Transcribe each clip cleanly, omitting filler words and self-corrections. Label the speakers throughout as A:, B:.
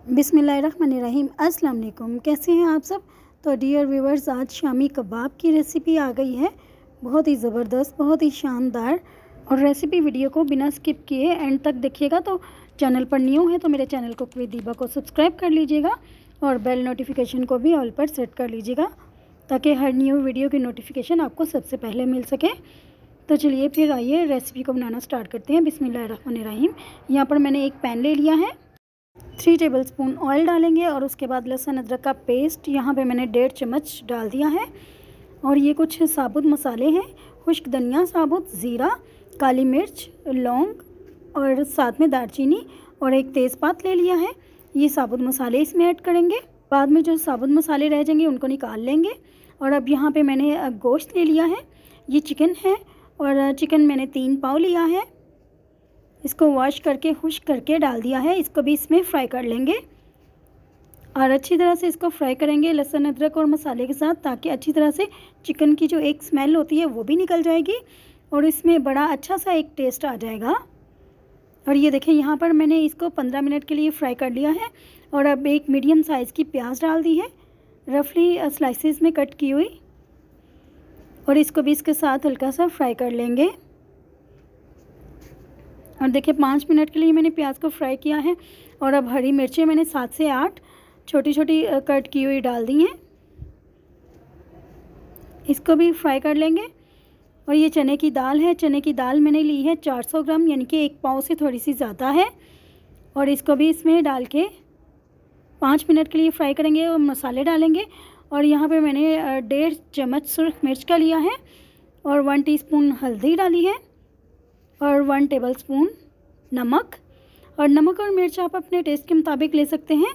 A: बिस्मिल्लाहिर्रहमानिर्रहीम। अस्सलाम वालेकुम। कैसे हैं आप सब। तो डियर व्यूवर्स, आज शामी कबाब की रेसिपी आ गई है। बहुत ही ज़बरदस्त, बहुत ही शानदार। और रेसिपी वीडियो को बिना स्किप किए एंड तक देखिएगा। तो चैनल पर न्यू है तो मेरे चैनल को क्विक दीबा को सब्सक्राइब कर लीजिएगा और बेल नोटिफिकेशन को भी ऑल पर सेट कर लीजिएगा ताकि हर न्यू वीडियो की नोटिफिकेशन आपको सबसे पहले मिल सके। तो चलिए फिर आइए रेसिपी को बनाना स्टार्ट करते हैं। बिस्मिल्लाहिर्रहमानिर्रहीम। यहाँ पर मैंने एक पैन ले लिया है, 3 टेबलस्पून ऑयल डालेंगे और उसके बाद लहसुन अदरक का पेस्ट यहाँ पे मैंने 1.5 चम्मच डाल दिया है। और ये कुछ साबुत मसाले हैं, खुश्क धनिया साबुत, ज़ीरा, काली मिर्च, लौंग और साथ में दालचीनी और एक तेज़पात ले लिया है। ये साबुत मसाले इसमें ऐड करेंगे। बाद में जो साबुत मसाले रह जाएंगे उनको निकाल लेंगे। और अब यहाँ पे मैंने गोश्त ले लिया है, ये चिकन है और चिकन मैंने 3 पाव लिया है। इसको वॉश करके खुश्क करके डाल दिया है। इसको भी इसमें फ्राई कर लेंगे और अच्छी तरह से इसको फ्राई करेंगे लहसुन अदरक और मसाले के साथ, ताकि अच्छी तरह से चिकन की जो एक स्मेल होती है वो भी निकल जाएगी और इसमें बड़ा अच्छा सा एक टेस्ट आ जाएगा। और ये देखें, यहाँ पर मैंने इसको 15 मिनट के लिए फ्राई कर लिया है। और अब एक मीडियम साइज़ की प्याज डाल दी है, रफली स्लाइसेस में कट की हुई, और इसको भी इसके साथ हल्का सा फ्राई कर लेंगे। और देखिए 5 मिनट के लिए मैंने प्याज को फ्राई किया है। और अब हरी मिर्चें मैंने 7 से 8 छोटी छोटी कट की हुई डाल दी हैं, इसको भी फ्राई कर लेंगे। और ये चने की दाल है, चने की दाल मैंने ली है 400 ग्राम, यानी कि 1 पाव से थोड़ी सी ज़्यादा है। और इसको भी इसमें डाल के 5 मिनट के लिए फ्राई करेंगे और मसाले डालेंगे। और यहाँ पे मैंने 1.5 चम्मच सुर्ख मिर्च का लिया है और 1 टीस्पून हल्दी डाली है और 1 टेबलस्पून नमक। और नमक और मिर्च आप अपने टेस्ट के मुताबिक ले सकते हैं,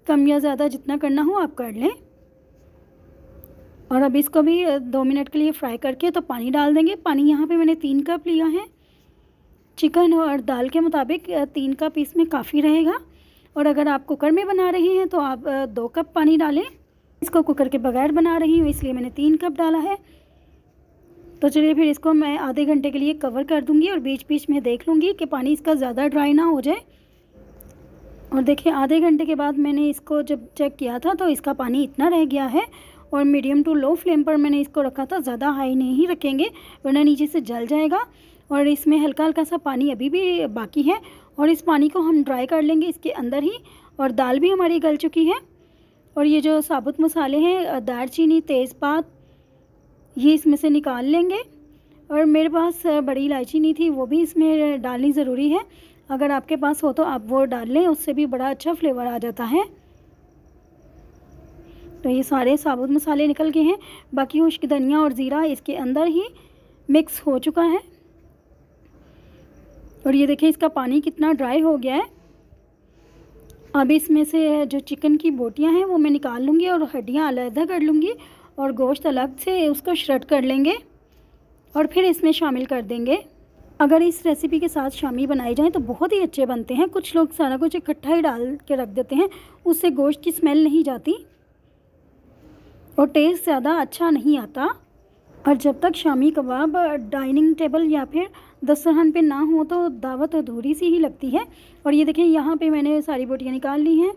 A: कम या ज़्यादा जितना करना हो आप कर लें। और अब इसको भी 2 मिनट के लिए फ्राई करके तो पानी डाल देंगे। पानी यहाँ पे मैंने 3 कप लिया है। चिकन और दाल के मुताबिक 3 कप इसमें काफ़ी रहेगा। और अगर आप कुकर में बना रहे हैं तो आप 2 कप पानी डालें। इसको कुकर के बगैर बना रही हूँ इसलिए मैंने 3 कप डाला है। तो चलिए फिर इसको मैं आधे घंटे के लिए कवर कर दूंगी और बीच बीच में देख लूँगी कि पानी इसका ज़्यादा ड्राई ना हो जाए। और देखिए आधे घंटे के बाद मैंने इसको जब चेक किया था तो इसका पानी इतना रह गया है। और मीडियम टू लो फ्लेम पर मैंने इसको रखा था, ज़्यादा हाई नहीं रखेंगे वरना नीचे से जल जाएगा। और इसमें हल्का हल्का सा पानी अभी भी बाकी है और इस पानी को हम ड्राई कर लेंगे इसके अंदर ही। और दाल भी हमारी गल चुकी है। और ये जो साबुत मसाले हैं, दालचीनी, तेज़पात, ये इसमें से निकाल लेंगे। और मेरे पास बड़ी इलायची नहीं थी, वो भी इसमें डालनी ज़रूरी है। अगर आपके पास हो तो आप वो डाल लें, उससे भी बड़ा अच्छा फ्लेवर आ जाता है। तो ये सारे साबुत मसाले निकल गए हैं। बाकी खुश्क धनिया और ज़ीरा इसके अंदर ही मिक्स हो चुका है। और ये देखिए इसका पानी कितना ड्राई हो गया है। अब इसमें से जो चिकन की बोटियां हैं वो मैं निकाल लूँगी और हड्डियाँ अलग कर लूँगी और गोश्त अलग से उसको श्रेड कर लेंगे और फिर इसमें शामिल कर देंगे। अगर इस रेसिपी के साथ शामी बनाए जाएं तो बहुत ही अच्छे बनते हैं। कुछ लोग सारा कुछ इकट्ठा ही डाल के रख देते हैं, उससे गोश्त की स्मेल नहीं जाती और टेस्ट ज़्यादा अच्छा नहीं आता। और जब तक शामी कबाब डाइनिंग टेबल या फिर दस्तरखान पे ना हो तो दावत अधूरी सी ही लगती है। और ये देखिए यहाँ पे मैंने सारी बोटियाँ निकाल ली हैं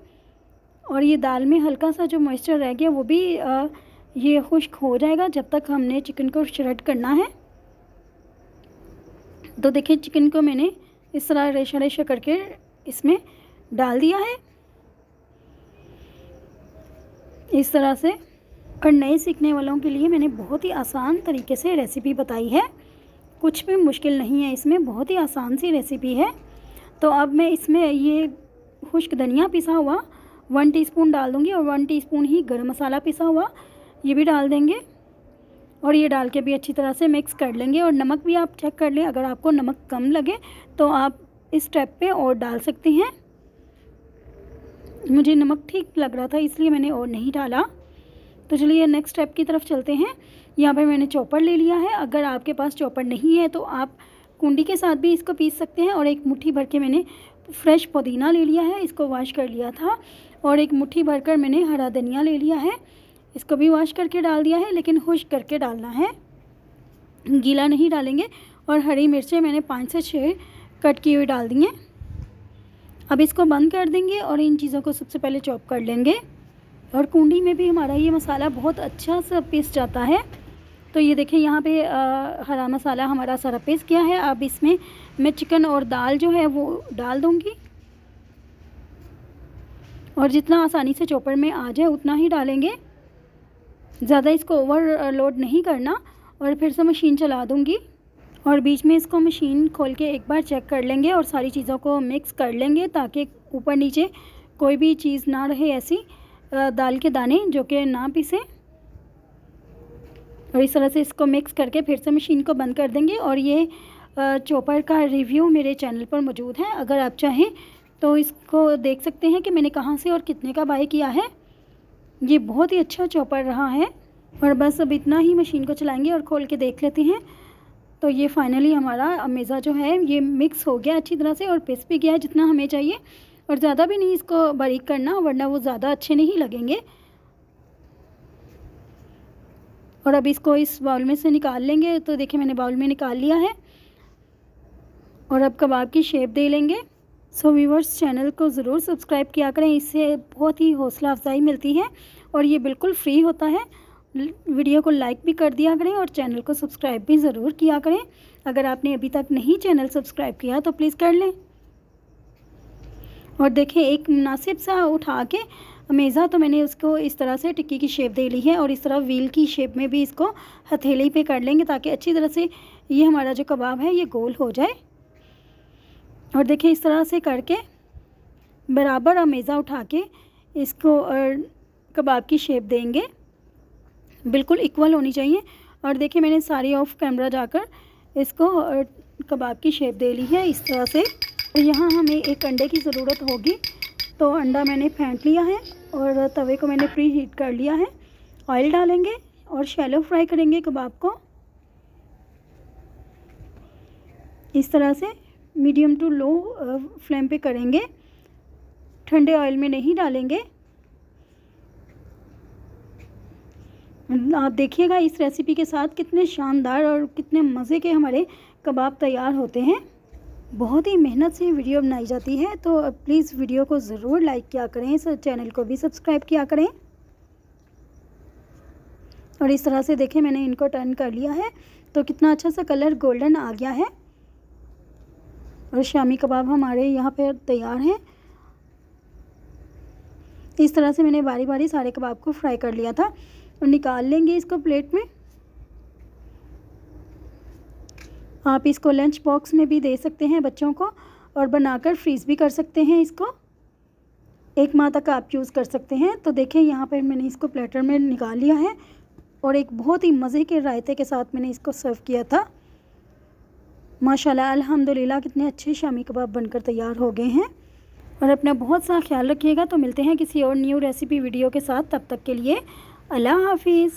A: और ये दाल में हल्का सा जो मॉइस्चर रह गया वो भी ये खुश्क हो जाएगा जब तक हमने चिकन को श्रेड करना है। तो देखिए चिकन को मैंने इस तरह रेशा रेशा करके इसमें डाल दिया है इस तरह से। और नए सीखने वालों के लिए मैंने बहुत ही आसान तरीके से रेसिपी बताई है, कुछ भी मुश्किल नहीं है इसमें, बहुत ही आसान सी रेसिपी है। तो अब मैं इसमें ये खुश्क धनिया पिसा हुआ 1 टीस्पून डाल दूँगी और 1 टीस्पून ही गरम मसाला पिसा हुआ ये भी डाल देंगे। और ये डाल के भी अच्छी तरह से मिक्स कर लेंगे। और नमक भी आप चेक कर लें, अगर आपको नमक कम लगे तो आप इस स्टेप पे और डाल सकते हैं। मुझे नमक ठीक लग रहा था इसलिए मैंने और नहीं डाला। तो चलिए नेक्स्ट स्टेप की तरफ चलते हैं। यहाँ पे मैंने चॉपर ले लिया है, अगर आपके पास चॉपर नहीं है तो आप कुंडी के साथ भी इसको पीस सकते हैं। और एक मुट्ठी भर के मैंने फ्रेश पुदीना ले लिया है, इसको वॉश कर लिया था। और एक मुट्ठी भर कर मैंने हरा धनिया ले लिया है, इसको भी वॉश करके डाल दिया है, लेकिन खुश्क करके डालना है, गीला नहीं डालेंगे। और हरी मिर्चें मैंने 5 से 6 कट की हुई डाल दी हैं। अब इसको बंद कर देंगे और इन चीज़ों को सबसे पहले चॉप कर लेंगे। और कुंडी में भी हमारा ये मसाला बहुत अच्छा सा पीस जाता है। तो ये देखिए यहाँ पे हरा मसाला हमारा सारा पीस गया है। अब इसमें मैं चिकन और दाल जो है वो डाल दूँगी, और जितना आसानी से चॉपर में आ जाए उतना ही डालेंगे, ज़्यादा इसको ओवरलोड नहीं करना। और फिर से मशीन चला दूँगी और बीच में इसको मशीन खोल के एक बार चेक कर लेंगे और सारी चीज़ों को मिक्स कर लेंगे, ताकि ऊपर नीचे कोई भी चीज़ ना रहे ऐसी दाल के दाने जो कि ना पिसे। और इस तरह से इसको मिक्स करके फिर से मशीन को बंद कर देंगे। और ये चॉपर का रिव्यू मेरे चैनल पर मौजूद है, अगर आप चाहें तो इसको देख सकते हैं कि मैंने कहाँ से और कितने का बाय किया है। ये बहुत ही अच्छा चॉपर रहा है। और बस अब इतना ही मशीन को चलाएंगे और खोल के देख लेते हैं। तो ये फाइनली हमारा अमेज़ा जो है ये मिक्स हो गया अच्छी तरह से और पिस भी गया है जितना हमें चाहिए। और ज़्यादा भी नहीं इसको बारीक करना, वरना वो ज़्यादा अच्छे नहीं लगेंगे। और अब इसको इस बाउल में से निकाल लेंगे। तो देखिए मैंने बाउल में निकाल लिया है और अब कबाब की शेप दे लेंगे। सो व्यूअर्स, चैनल को ज़रूर सब्सक्राइब किया करें, इससे बहुत ही हौसला अफजाई मिलती है और ये बिल्कुल फ्री होता है। वीडियो को लाइक भी कर दिया करें और चैनल को सब्सक्राइब भी ज़रूर किया करें। अगर आपने अभी तक नहीं चैनल सब्सक्राइब किया तो प्लीज़ कर लें। और देखिए एक मुनासिब सा उठा के अमेज़ा, तो मैंने उसको इस तरह से टिक्की की शेप दे ली है। और इस तरह व्हील की शेप में भी इसको हथेली पे कर लेंगे, ताकि अच्छी तरह से ये हमारा जो कबाब है ये गोल हो जाए। और देखिए इस तरह से करके बराबर अमेज़ा उठा के इसको कबाब की शेप देंगे, बिल्कुल इक्वल होनी चाहिए। और देखिए मैंने सारी ऑफ कैमरा जाकर इसको कबाब की शेप दे ली है इस तरह से। और यहाँ हमें एक अंडे की ज़रूरत होगी, तो अंडा मैंने फेंट लिया है और तवे को मैंने प्री हीट कर लिया है। ऑयल डालेंगे और शैलो फ्राई करेंगे कबाब को इस तरह से, मीडियम टू लो फ्लेम पे करेंगे, ठंडे ऑयल में नहीं डालेंगे। आप देखिएगा इस रेसिपी के साथ कितने शानदार और कितने मज़े के हमारे कबाब तैयार होते हैं। बहुत ही मेहनत से वीडियो बनाई जाती है, तो प्लीज़ वीडियो को ज़रूर लाइक किया करें, इस चैनल को भी सब्सक्राइब किया करें। और इस तरह से देखें मैंने इनको टर्न कर लिया है, तो कितना अच्छा सा कलर गोल्डन आ गया है। और शामी कबाब हमारे यहाँ पे तैयार हैं। इस तरह से मैंने बारी बारी सारे कबाब को फ्राई कर लिया था। और निकाल लेंगे इसको प्लेट में। आप इसको लंच बॉक्स में भी दे सकते हैं बच्चों को, और बनाकर फ्रीज़ भी कर सकते हैं। इसको 1 माह तक आप यूज़ कर सकते हैं। तो देखें यहाँ पर मैंने इसको प्लेटर में निकाल लिया है और एक बहुत ही मज़े के रायते के साथ मैंने इसको सर्व किया था। माशाल्लाह अल्हम्दुलिल्लाह कितने अच्छे शामी कबाब बनकर तैयार हो गए हैं। और अपना बहुत सा ख्याल रखिएगा। तो मिलते हैं किसी और न्यू रेसिपी वीडियो के साथ, तब तक के लिए अल्लाह हाफिज़।